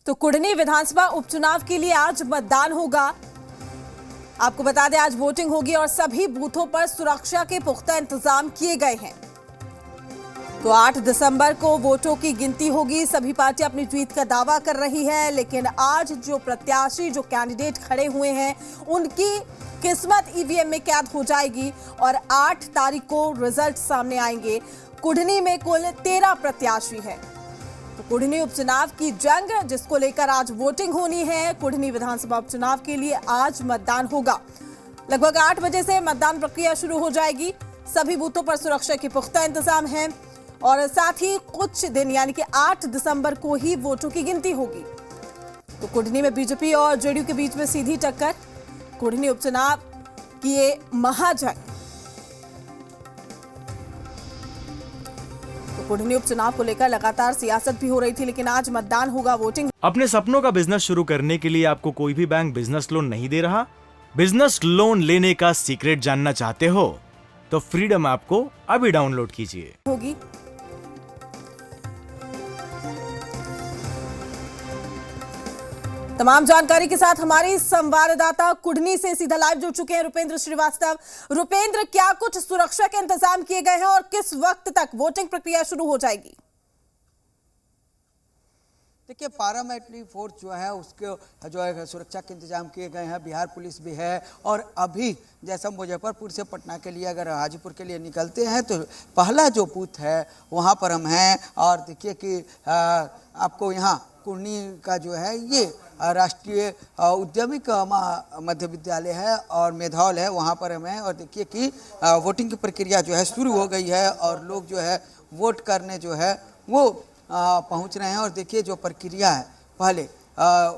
तो कुढ़नी विधानसभा उपचुनाव के लिए आज मतदान होगा। आपको बता दें आज वोटिंग होगी और सभी बूथों पर सुरक्षा के पुख्ता इंतजाम किए गए हैं। तो 8 दिसंबर को वोटों की गिनती होगी। सभी पार्टियां अपनी जीत का दावा कर रही है, लेकिन आज जो प्रत्याशी जो कैंडिडेट खड़े हुए हैं उनकी किस्मत ईवीएम में कैद हो जाएगी और 8 तारीख को रिजल्ट सामने आएंगे। कुढ़नी में कुल 13 प्रत्याशी हैं। तो कुढ़नी उपचुनाव की जंग जिसको लेकर आज वोटिंग होनी है। कुढ़नी विधानसभा उपचुनाव के लिए आज मतदान होगा। लगभग 8 बजे से मतदान प्रक्रिया शुरू हो जाएगी। सभी बूथों पर सुरक्षा के पुख्ता इंतजाम हैं और साथ ही कुछ दिन यानी कि 8 दिसंबर को ही वोटों की गिनती होगी। तो कुढ़नी में बीजेपी और जेडीयू के बीच में सीधी टक्कर। कुढ़नी उपचुनाव की ये महाजंग। तो कुढ़नी उपचुनाव को लेकर लगातार सियासत भी हो रही थी, लेकिन आज मतदान होगा, वोटिंग। अपने सपनों का बिजनेस शुरू करने के लिए आपको कोई भी बैंक बिजनेस लोन नहीं दे रहा? बिजनेस लोन लेने का सीक्रेट जानना चाहते हो तो फ्रीडम ऐप को अभी डाउनलोड कीजिए। होगी तमाम जानकारी के साथ हमारी संवाददाता कुढ़नी से सीधा लाइव जुड़ चुके हैं रुपेंद्र श्रीवास्तव। रुपेंद्र, क्या कुछ सुरक्षा के इंतजाम किए गए हैं और किस वक्त तक वोटिंग प्रक्रिया शुरू हो जाएगी? देखिए, पैरामिलिट्री फोर्स जो है उसके जो है सुरक्षा के इंतजाम किए गए हैं। बिहार पुलिस भी है और अभी जैसा मुजफ्फरपुर से पटना के लिए अगर हाजीपुर के लिए निकलते हैं तो पहला जो बूथ है वहाँ पर हम हैं। और देखिए कि आपको यहाँ कुढ़नी का जो है ये राष्ट्रीय उद्यमिक मध्य विद्यालय है और मेधाल है, वहाँ पर हम हैं। और देखिए कि वोटिंग की प्रक्रिया जो है शुरू हो गई है और लोग जो है वोट करने जो है वो पहुंच रहे हैं। और देखिए जो प्रक्रिया है पहले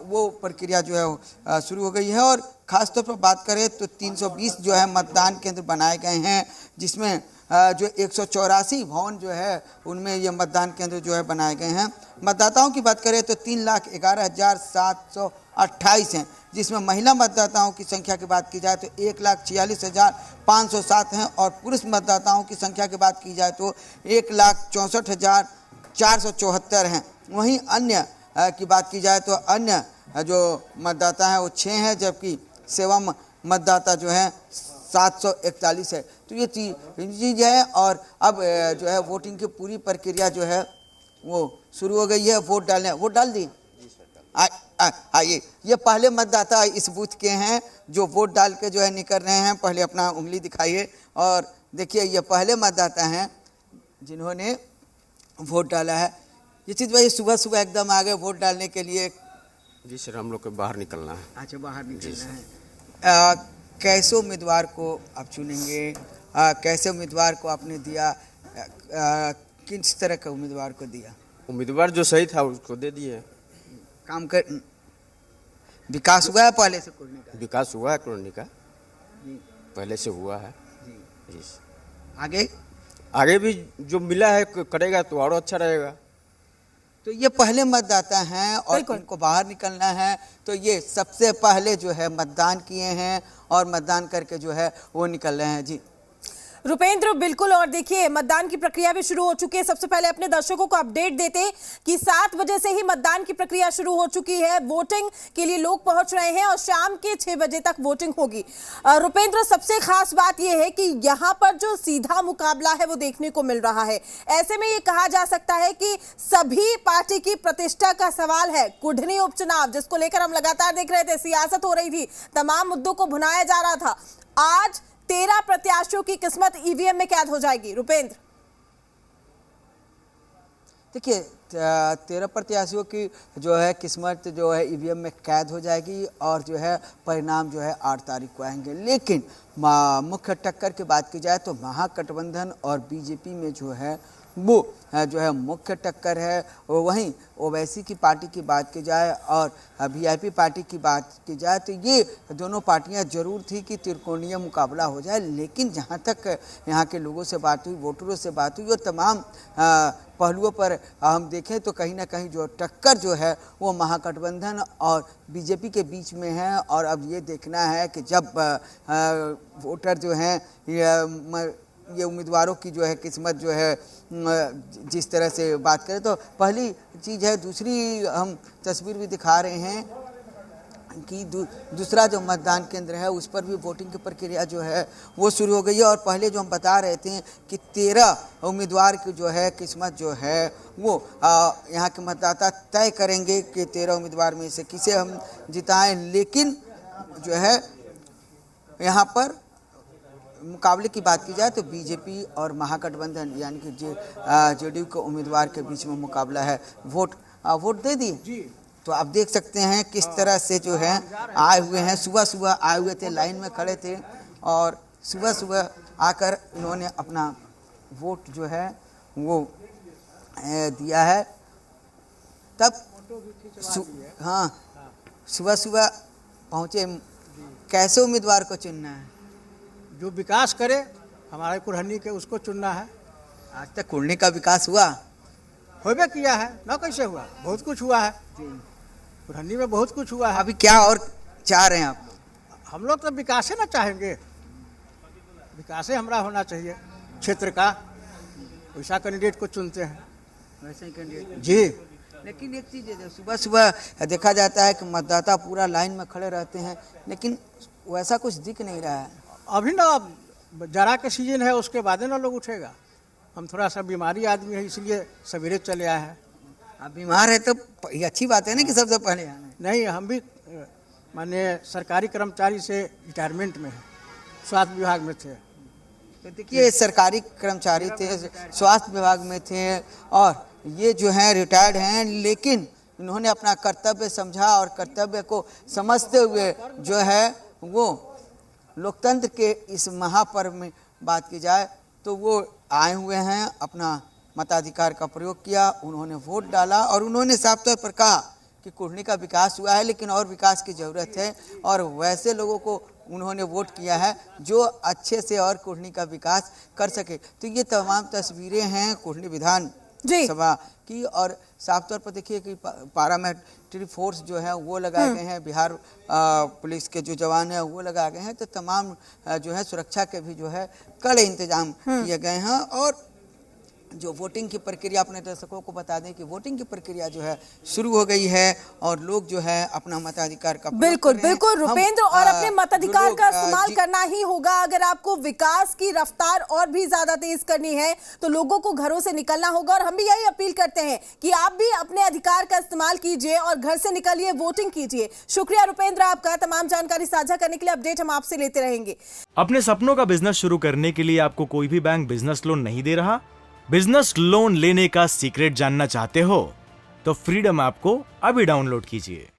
वो प्रक्रिया जो है शुरू हो गई है। और ख़ास तौर पर बात करें तो 320 जो है मतदान केंद्र बनाए गए हैं, जिसमें जो 184 भवन जो है उनमें ये मतदान केंद्र जो है बनाए गए हैं। मतदाताओं की बात करें तो 3,11,728 हैं, जिसमें महिला मतदाताओं की संख्या की बात की जाए तो 1,46,507 हैं और पुरुष मतदाताओं की संख्या की बात की जाए तो 1,64,474 हैं। वहीं अन्य की बात की जाए तो अन्य जो मतदाता हैं वो 6 हैं, जबकि सेवा मतदाता जो है 741 है। तो ये चीज़ है और अब जो है वोटिंग की पूरी प्रक्रिया जो है वो शुरू हो गई है। वोट डाल दी। आइए, ये पहले मतदाता इस बूथ के हैं जो वोट डाल के जो है निकल रहे हैं। पहले अपना उंगली दिखाइए और देखिए ये पहले मतदाता हैं जिन्होंने वोट डाला है। ये चीज़ भाई सुबह सुबह एकदम आ गए वोट डालने के लिए। जी सर, हम लोग को बाहर निकलना है। अच्छा, बाहर निकलना है। कैसे उम्मीदवार को आप चुनेंगे? कैसे उम्मीदवार को आपने दिया? किस तरह का उम्मीदवार को दिया? उम्मीदवार जो सही था उसको दे दिए। काम कर विकास हुआ है पहले से कुढ़नी का? विकास हुआ है कुढ़नी का, पहले से हुआ है जी। आगे भी जो मिला है करेगा तो और अच्छा रहेगा। तो ये पहले मतदाता हैं और इनको बाहर निकलना है, तो ये सबसे पहले जो है मतदान किए हैं और मतदान करके जो है वो निकल रहे हैं। जी रुपेंद्र, बिल्कुल। और देखिए मतदान की प्रक्रिया भी शुरू हो चुकी है। सबसे पहले अपने दर्शकों को अपडेट देते कि 7 बजे से ही मतदान की प्रक्रिया शुरू हो चुकी है। वोटिंग के लिए लोग पहुंच रहे हैं और शाम के 6 बजे तक वोटिंग होगी। रुपेंद्र, सबसे खास बात यह है कि यहाँ पर जो सीधा मुकाबला है वो देखने को मिल रहा है। ऐसे में ये कहा जा सकता है कि सभी पार्टी की प्रतिष्ठा का सवाल है। कुढ़नी उपचुनाव जिसको लेकर हम लगातार देख रहे थे, सियासत हो रही थी, तमाम मुद्दों को भुनाया जा रहा था। आज 13 प्रत्याशियों की किस्मत ईवीएम में कैद हो जाएगी। रुपेंद्र, देखिए 13 प्रत्याशियों की जो है किस्मत जो है ईवीएम में कैद हो जाएगी और जो है परिणाम जो है 8 तारीख को आएंगे। लेकिन मुख्य टक्कर की बात की जाए तो महागठबंधन और बीजेपी में जो है वो जो है मुख्य टक्कर है। वहीं ओवैसी की पार्टी की बात की जाए और वीआईपी पार्टी की बात की जाए तो ये दोनों पार्टियां जरूर थी कि त्रिकोणीय मुकाबला हो जाए। लेकिन जहां तक यहाँ के लोगों से बात हुई, वोटरों से बात हुई, और तमाम पहलुओं पर हम देखें तो कहीं ना कहीं जो टक्कर जो है वो महागठबंधन और बीजेपी के बीच में है। और अब ये देखना है कि जब वोटर जो हैं ये उम्मीदवारों की जो है किस्मत जो है जिस तरह से बात करें तो पहली चीज़ है। दूसरी हम तस्वीर भी दिखा रहे हैं कि दूसरा जो मतदान केंद्र है उस पर भी वोटिंग की प्रक्रिया जो है वो शुरू हो गई है। और पहले जो हम बता रहे थे कि 13 उम्मीदवार की जो है किस्मत जो है वो यहाँ के मतदाता तय करेंगे कि 13 उम्मीदवार में से किसे हम जिताएं। लेकिन जो है यहाँ पर मुकाबले की बात की जाए तो बीजेपी और महागठबंधन यानी कि जेडीयू के उम्मीदवार के बीच में मुकाबला है। वोट दे दिए तो आप देख सकते हैं किस तरह से जो है आए हुए हैं। सुबह सुबह आए हुए थे, लाइन में खड़े थे और सुबह सुबह आकर इन्होंने अपना वोट जो है वो दिया है। तब हाँ सुबह सुबह पहुँचे। कैसे उम्मीदवार को चुनना है? जो विकास करे हमारे कुरहनी के उसको चुनना है। आज तक कुरहनी का विकास हुआ? होबे किया है ना, कैसे हुआ? बहुत कुछ हुआ है कुरहनी में, बहुत कुछ हुआ है। अभी क्या और चाह रहे हैं आप? हम लोग तो विकास ही ना चाहेंगे, विकास ही हमारा होना चाहिए क्षेत्र का। वैसा कैंडिडेट को चुनते हैं, वैसे ही कैंडिडेट जी। लेकिन एक चीज़ है, सुबह सुबह देखा जाता है कि मतदाता पूरा लाइन में खड़े रहते हैं, लेकिन वैसा कुछ दिख नहीं रहा है। अभी ना जरा के सीजन है, उसके बाद ना लोग उठेगा। हम थोड़ा सा बीमारी आदमी है इसलिए सवेरे चले आए हैं। आप बीमार है तो ये अच्छी बात है ना कि सबसे पहले आना है। नहीं, हम भी माने सरकारी कर्मचारी से रिटायरमेंट में है, स्वास्थ्य विभाग में थे। तो देखिए सरकारी कर्मचारी थे, स्वास्थ्य विभाग में थे और ये जो हैं रिटायर्ड हैं, लेकिन इन्होंने अपना कर्तव्य समझा और कर्तव्य को समझते हुए जो है वो लोकतंत्र के इस महापर्व में बात की जाए तो वो आए हुए हैं, अपना मताधिकार का प्रयोग किया, उन्होंने वोट डाला और उन्होंने साफ तौर पर कहा कि कुरहनी का विकास हुआ है लेकिन और विकास की ज़रूरत है। और वैसे लोगों को उन्होंने वोट किया है जो अच्छे से और कुरहनी का विकास कर सके। तो ये तमाम तस्वीरें हैं कुरहनी विधान सभा की। और साफ तौर पर देखिए कि पारामिलिट्री फोर्स जो है वो लगाए गए हैं, बिहार पुलिस के जो जवान हैं वो लगाए गए हैं। तो तमाम जो है सुरक्षा के भी जो है कड़े इंतजाम किए गए हैं। और जो वोटिंग की प्रक्रिया, अपने दर्शकों को बता दें कि वोटिंग की प्रक्रिया जो है शुरू हो गई है और लोग जो है अपना मताधिकार का बिल्कुल बिल्कुल रुपेंद्र, और अपने मताधिकार का इस्तेमाल करना ही होगा। अगर आपको विकास की रफ्तार और भी ज्यादा तेज करनी है तो लोगों को घरों से निकलना होगा। और हम भी यही अपील करते हैं कि आप भी अपने अधिकार का इस्तेमाल कीजिए और घर से निकलिए, वोटिंग कीजिए। शुक्रिया रुपेंद्र आपका, तमाम जानकारी साझा करने के लिए। अपडेट हम आपसे लेते रहेंगे। अपने सपनों का बिजनेस शुरू करने के लिए आपको कोई भी बैंक बिजनेस लोन नहीं दे रहा? बिजनेस लोन लेने का सीक्रेट जानना चाहते हो तो फ्रीडम ऐप को अभी डाउनलोड कीजिए।